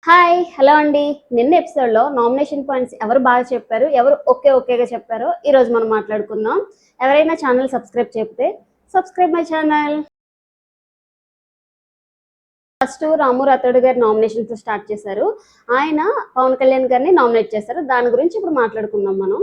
Hi hello అండి. నిన్న ఎపిసోడ్లో నామినేషన్ పాయింట్స్ ఎవరు బాగా చెప్పారు, ఎవరు ఓకేగా చెప్పారో ఈరోజు మనం మాట్లాడుకుందాం. ఎవరైనా ఛానల్ సబ్స్క్రైబ్ చేయకపోతే సబ్స్క్రైబ్ మై ఛానల్. ఫస్ట్ రాము రాథోడ్ గారి నామినేషన్తో స్టార్ట్ చేశారు. ఆయన పవన్ కళ్యాణ్ గారిని నామినేట్ చేశారు. దాని గురించి ఇప్పుడు మాట్లాడుకుందాం మనం.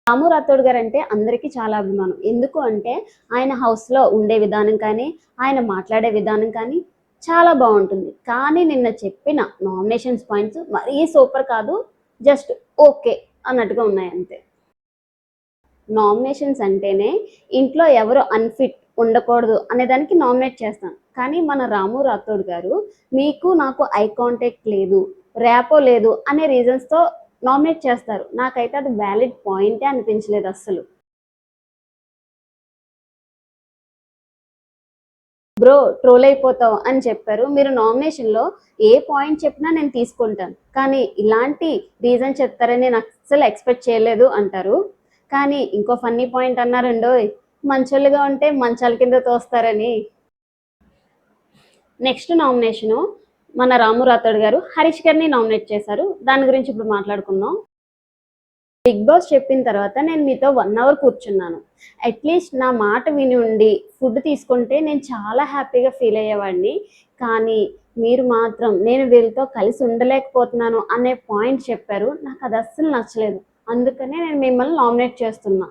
రాము రాథోడ్ గారు అంటే అందరికీ చాలా అభిమానం. ఎందుకు అంటే ఆయన హౌస్లో ఉండే విధానం కానీ, ఆయన మాట్లాడే విధానం కానీ చాలా బాగుంటుంది. కానీ నిన్న చెప్పిన నామినేషన్స్ పాయింట్స్ మరీ సూపర్ కాదు, జస్ట్ ఓకే అన్నట్టుగా ఉన్నాయి అంతే. నామినేషన్స్ అంటేనే ఇంట్లో ఎవరు అన్ఫిట్ ఉండకూడదు అనేదానికి నామినేట్ చేస్తాం. కానీ మన రాము రాథోడ్ గారు మీకు నాకు ఐ కాంటాక్ట్ లేదు, ర్యాపో లేదు అనే రీజన్స్తో నామినేట్ చేస్తారు. నాకైతే అది వ్యాలిడ్ పాయింటే అనిపించలేదు అస్సలు. బ్రో ట్రోల్ అయిపోతావు అని చెప్పారు. మీరు నామినేషన్లో ఏ పాయింట్ చెప్పినా నేను తీసుకుంటాను, కానీ ఇలాంటి రీజన్ చెప్తారని నేను అస్సలు ఎక్స్పెక్ట్ చేయలేదు అంటారు. కానీ ఇంకో ఫన్నీ పాయింట్ అన్నారండో, మంచోళ్ళుగా ఉంటే మంచాల కింద తోస్తారని. నెక్స్ట్ నామినేషను మన రాము రాథోడ్ గారు హరీష్ గారిని నామినేట్ చేశారు. దాని గురించి ఇప్పుడు మాట్లాడుకుందాం. బిగ్ బాస్ చెప్పిన తర్వాత నేను మీతో 1 అవర్ కూర్చున్నాను. అట్లీస్ట్ నా మాట విని ఉండి ఫుడ్ తీసుకుంటే నేను చాలా హ్యాపీగా ఫీల్ అయ్యేవాడిని. కానీ మీరు మాత్రం నేను వీళ్ళతో కలిసి ఉండలేకపోతున్నాను అనే పాయింట్ చెప్పారు. నాకు అది అస్సలు నచ్చలేదు. అందుకనే నేను మిమ్మల్ని నామినేట్ చేస్తున్నా.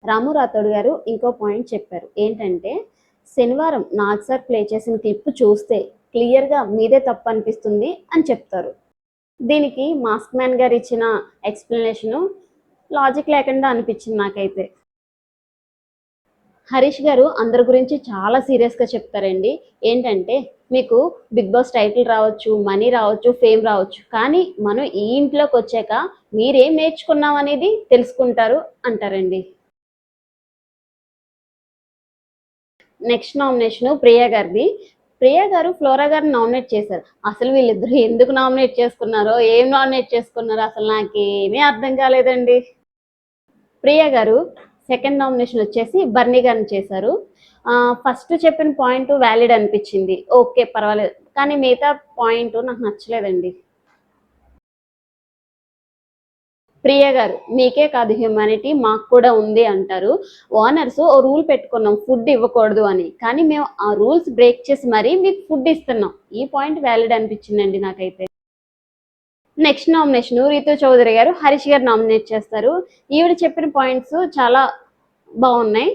రాము రాథోడ్ గారు ఇంకో పాయింట్ చెప్పారు. ఏంటంటే శనివారం నాగ్ సార్ ప్లే చేసిన క్లిప్ చూస్తే క్లియర్గా మీదే తప్పు అనిపిస్తుంది అని చెప్తారు. దీనికి మాస్క్ మ్యాన్ గారు ఇచ్చిన ఎక్స్ప్లెనేషను లాజిక్ లేకుండా అనిపించింది నాకైతే. హరీష్ గారు అందరి గురించి చాలా సీరియస్గా చెప్తారండి. ఏంటంటే మీకు బిగ్ బాస్ టైటిల్ రావచ్చు, మనీ రావచ్చు, ఫేమ్ రావచ్చు, కానీ మనం ఈ ఇంట్లోకి వచ్చాక మీరేం నేర్చుకున్నాం అనేది తెలుసుకుంటారు అంటారండి. నెక్స్ట్ నామినేషను ప్రియా గారిది. ప్రియా గారు ఫ్లోరా గారిని నామినేట్ చేశారు. అసలు వీళ్ళిద్దరు ఎందుకు నామినేట్ చేసుకున్నారో, ఏం నామినేట్ చేసుకున్నారో అసలు నాకేమీ అర్థం కాలేదండి. ప్రియా గారు సెకండ్ నామినేషన్ వచ్చేసి బర్నీ గారిని చేశారు. ఫస్ట్ చెప్పిన పాయింట్ వ్యాలిడ్ అనిపించింది, ఓకే పర్వాలేదు. కానీ మిగతా పాయింట్ నాకు నచ్చలేదండి. ప్రియ గారు మీకే కాదు హ్యూమానిటీ మాకు కూడా ఉంది అంటారు. ఓనర్స్ ఓ రూల్ పెట్టుకున్నాం ఫుడ్ ఇవ్వకూడదు అని, కానీ మేము ఆ రూల్స్ బ్రేక్ చేసి మరీ మీకు ఫుడ్ ఇస్తున్నాం. ఈ పాయింట్ వ్యాలిడ్ అనిపించిందండి నాకైతే. నెక్స్ట్ నామినేషన్ రీతు చౌదరి గారు హరీష్ గారు నామినేట్ చేస్తారు. ఈవిడ చెప్పిన పాయింట్స్ చాలా బాగున్నాయి.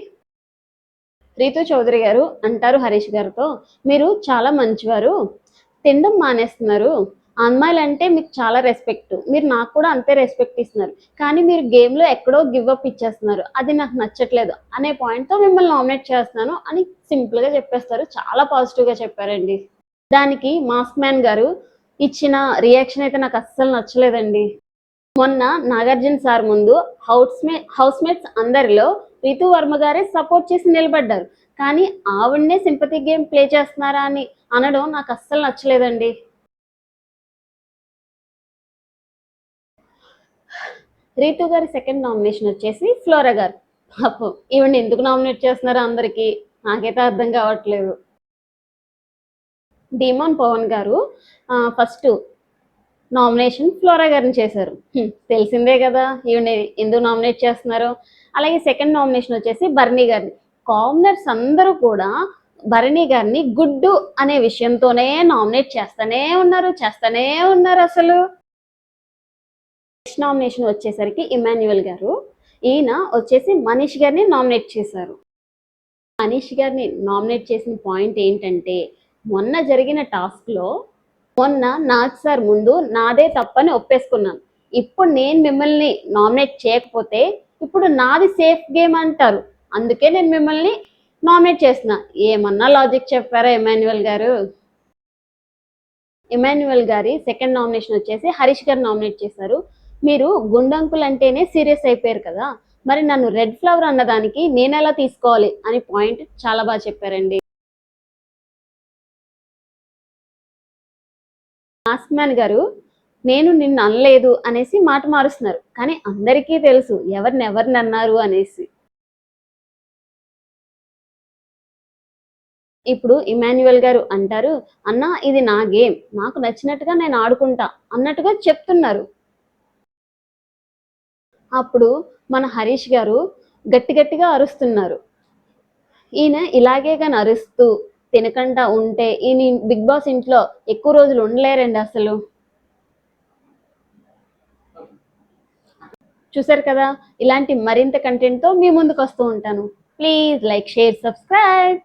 రీతు చౌదరి గారు అంటారు హరీష్ గారితో, మీరు చాలా మంచివారు, తినడం మానేస్తున్నారు, అమ్మాయిలంటే మీకు చాలా రెస్పెక్ట్, మీరు నాకు కూడా అంతే రెస్పెక్ట్ ఇస్తున్నారు, కానీ మీరు గేమ్లో ఎక్కడో గివ్ అప్ ఇచ్చేస్తున్నారు, అది నాకు నచ్చట్లేదు అనే పాయింట్తో మిమ్మల్ని నామినేట్ చేస్తున్నాను అని సింపుల్గా చెప్పేస్తారు. చాలా పాజిటివ్గా చెప్పారండి. దానికి మాస్క్ మ్యాన్ గారు ఇచ్చిన రియాక్షన్ అయితే నాకు అస్సలు నచ్చలేదండి. మొన్న నాగార్జున సార్ ముందు హౌస్మేట్స్ అందరిలో రితు వర్మ గారే సపోర్ట్ చేసి నిలబడ్డారు, కానీ ఆవిడనే సింపతి గేమ్ ప్లే చేస్తున్నారా అని అనడం నాకు అస్సలు నచ్చలేదండి. రీతు గారి సెకండ్ నామినేషన్ వచ్చేసి ఫ్లోరా గారు. పాపం ఈవిడ ఎందుకు నామినేట్ చేస్తున్నారో అందరికీ నాకైతే అర్థం కావట్లేదు. డీమాన్ పవన్ గారు ఫస్ట్ నామినేషన్ ఫ్లోరా గారిని చేశారు. తెలిసిందే కదా ఈవిడ ఎందుకు నామినేట్ చేస్తున్నారు. అలాగే సెకండ్ నామినేషన్ వచ్చేసి బర్నీ గారిని. కామనర్స్ అందరూ కూడా భరణి గారిని గుడ్డు అనే విషయంతోనే నామినేట్ చేస్తూనే ఉన్నారు అసలు. నెక్స్ట్ నామినేషన్ వచ్చేసరికి ఇమాన్యువల్ గారు. ఈయన వచ్చేసి మనీష్ గారిని నామినేట్ చేశారు. మనీష్ గారిని నామినేట్ చేసిన పాయింట్ ఏంటంటే మొన్న జరిగిన టాస్క్లో మొన్న నాగ్ సార్ ముందు నాదే తప్పని ఒప్పేసుకున్నాను. ఇప్పుడు నేను మిమ్మల్ని నామినేట్ చేయకపోతే ఇప్పుడు నాది సేఫ్ గేమ్ అంటారు, అందుకే నేను మిమ్మల్ని నామినేట్ చేస్తున్నా. ఏమన్నా లాజిక్ చెప్పారా ఇమాన్యువల్ గారు? ఇమాన్యువల్ గారి సెకండ్ నామినేషన్ వచ్చేసి హరీష్ గారు నామినేట్ చేశారు. మీరు గుండంకులు అంటేనే సీరియస్ అయిపోయారు కదా, మరి నన్ను రెడ్ ఫ్లవర్ అన్నదానికి నేను ఎలా తీసుకోవాలి అని పాయింట్ చాలా బాగా చెప్పారండి. మాస్క్ మ్యాన్ గారు నేను నిన్ను అనలేదు అనేసి మాట మారుస్తున్నారు, కానీ అందరికీ తెలుసు ఎవరిని అన్నారు అనేసి. ఇప్పుడు ఇమాన్యుయల్ గారు అంటారు, అన్న ఇది నా గేమ్, నాకు నచ్చినట్టుగా నేను ఆడుకుంటా అన్నట్టుగా చెప్తున్నారు. అప్పుడు మన హరీష్ గారు గట్టి గట్టిగా అరుస్తున్నారు. ఈయన ఇలాగే గాని అరుస్తూ తినకుండా ఉంటే ఈయన బిగ్ బాస్ ఇంట్లో ఎక్కువ రోజులు ఉండలేరండి అసలు. చూసారు కదా, ఇలాంటి మరింత కంటెంట్తో మీ ముందుకు వస్తూ ఉంటాను. Please like, share, subscribe.